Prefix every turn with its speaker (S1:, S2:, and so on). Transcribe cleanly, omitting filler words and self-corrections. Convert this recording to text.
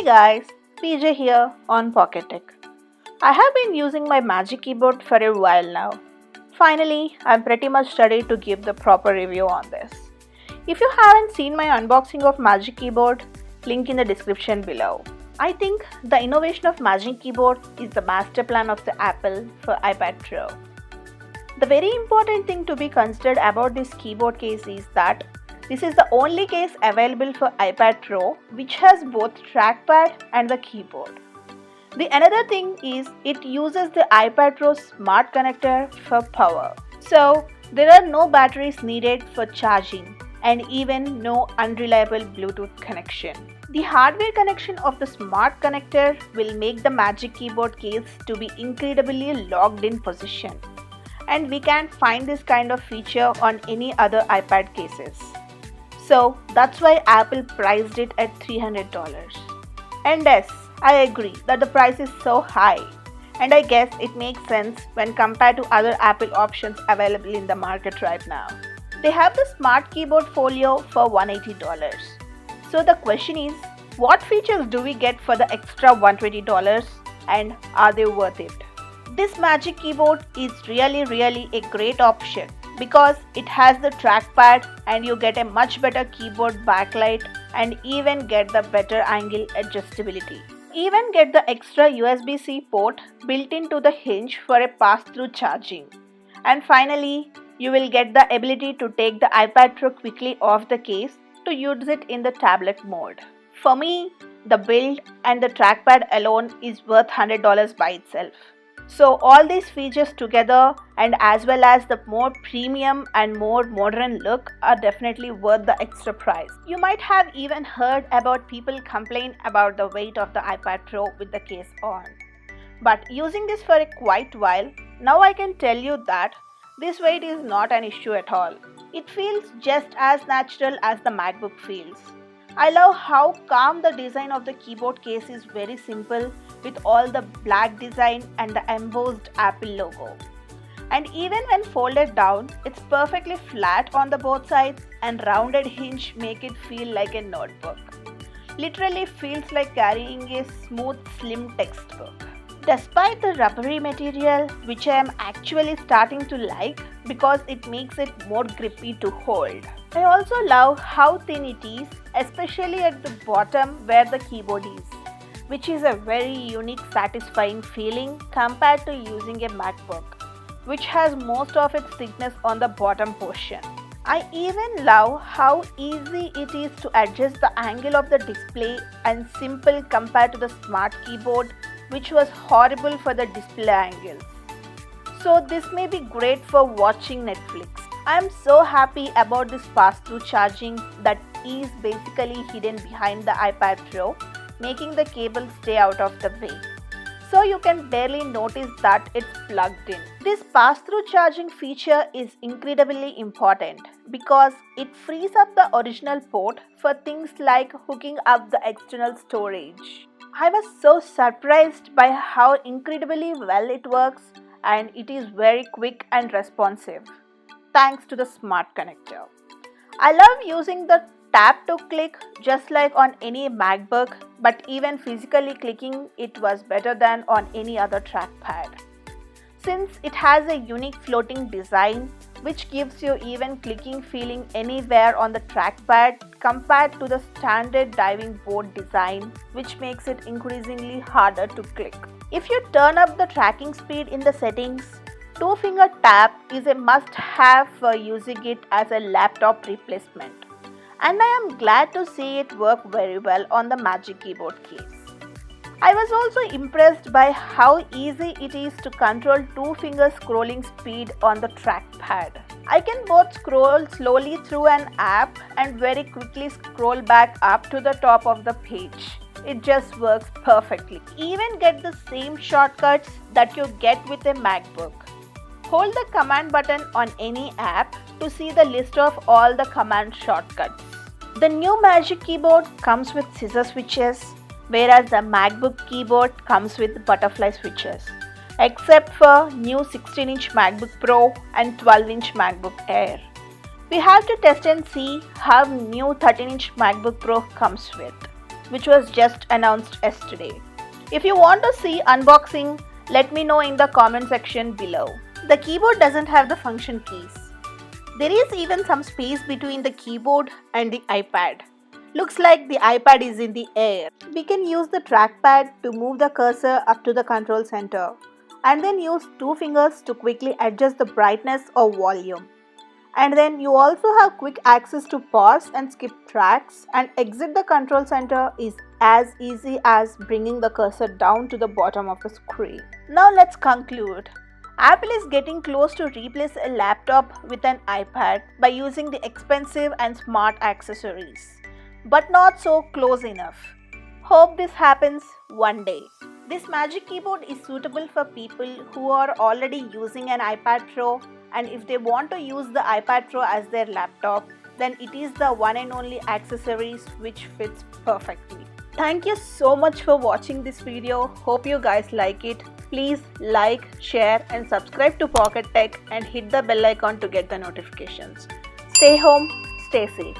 S1: Hey guys, PJ here on Pocket Tech. I have been using my Magic Keyboard for a while now. Finally, I'm pretty much ready to give the proper review on this. If you haven't seen my unboxing of Magic Keyboard, link in the description below. I think the innovation of Magic Keyboard is the master plan of the Apple for iPad Pro. The very important thing to be considered about this keyboard case is that this is the only case available for iPad Pro which has both trackpad and the keyboard. The another thing is it uses the iPad Pro smart connector for power. So there are no batteries needed for charging and even no unreliable Bluetooth connection. The hardware connection of the smart connector will make the Magic Keyboard case to be incredibly locked in position. And we can't find this kind of feature on any other iPad cases. So that's why Apple priced it at $300. And yes, I agree that the price is so high. And I guess it makes sense when compared to other Apple options available in the market right now. They have the Smart Keyboard Folio for $180. So the question is, what features do we get for the extra $120 and are they worth it? This Magic Keyboard is really a great option because it has the trackpad and you get a much better keyboard backlight and even get the better angle adjustability. Even get the extra USB-C port built into the hinge for a pass-through charging. And finally, you will get the ability to take the iPad Pro quickly off the case to use it in the tablet mode. For me, the build and the trackpad alone is worth $100 by itself. So all these features together and as well as the more premium and more modern look are definitely worth the extra price. You might have even heard about people complain about the weight of the iPad Pro with the case on. But using this for a quite while, now I can tell you that this weight is not an issue at all. It feels just as natural as the MacBook feels. I love how calm the design of the keyboard case is, very simple with all the black design and the embossed Apple logo. And even when folded down, it's perfectly flat on the both sides and rounded hinge make it feel like a notebook. Literally feels like carrying a smooth, slim textbook. Despite the rubbery material, which I am actually starting to like because it makes it more grippy to hold. I also love how thin it is, especially at the bottom where the keyboard is, which is a very unique, satisfying feeling compared to using a MacBook, which has most of its thickness on the bottom portion. I even love how easy it is to adjust the angle of the display and simple compared to the Smart Keyboard, which was horrible for the display angles. So this may be great for watching Netflix. I am so happy about this pass-through charging that is basically hidden behind the iPad Pro, making the cable stay out of the way. So you can barely notice that it's plugged in. This pass-through charging feature is incredibly important because it frees up the original port for things like hooking up the external storage. I was so surprised by how incredibly well it works and it is very quick and responsive thanks to the smart connector. I love using the tap to click just like on any MacBook, but even physically clicking it was better than on any other trackpad. Since it has a unique floating design which gives you even clicking feeling anywhere on the trackpad compared to the standard diving board design, which makes it increasingly harder to click. If you turn up the tracking speed in the settings, two-finger tap is a must-have for using it as a laptop replacement. And I am glad to see it work very well on the Magic Keyboard case. I was also impressed by how easy it is to control two-finger scrolling speed on the trackpad. I can both scroll slowly through an app and very quickly scroll back up to the top of the page. It just works perfectly. Even get the same shortcuts that you get with a MacBook. Hold the command button on any app to see the list of all the command shortcuts. The new Magic Keyboard comes with scissor switches, whereas the MacBook keyboard comes with butterfly switches, except for new 16-inch MacBook Pro and 12-inch MacBook Air. We have to test and see how new 13-inch MacBook Pro comes with. which was just announced yesterday. If you want to see unboxing, let me know in the comment section below. The keyboard doesn't have the function keys. There is even some space between the keyboard and the iPad. Looks like the iPad is in the air. We can use the trackpad to move the cursor up to the control center and then use two fingers to quickly adjust the brightness or volume. And then you also have quick access to pause and skip tracks, and exit the control center is as easy as bringing the cursor down to the bottom of the screen. Now let's conclude. Apple is getting close to replace a laptop with an iPad by using the expensive and smart accessories, but not so close enough. Hope this happens one day. This Magic Keyboard is suitable for people who are already using an iPad Pro, and if they want to use the iPad Pro as their laptop, then it is the one and only accessories which fits perfectly. Thank you so much for watching this video. Hope you guys like it. Please like, share and subscribe to Pocket Tech and hit the bell icon to get the notifications. Stay home, stay safe.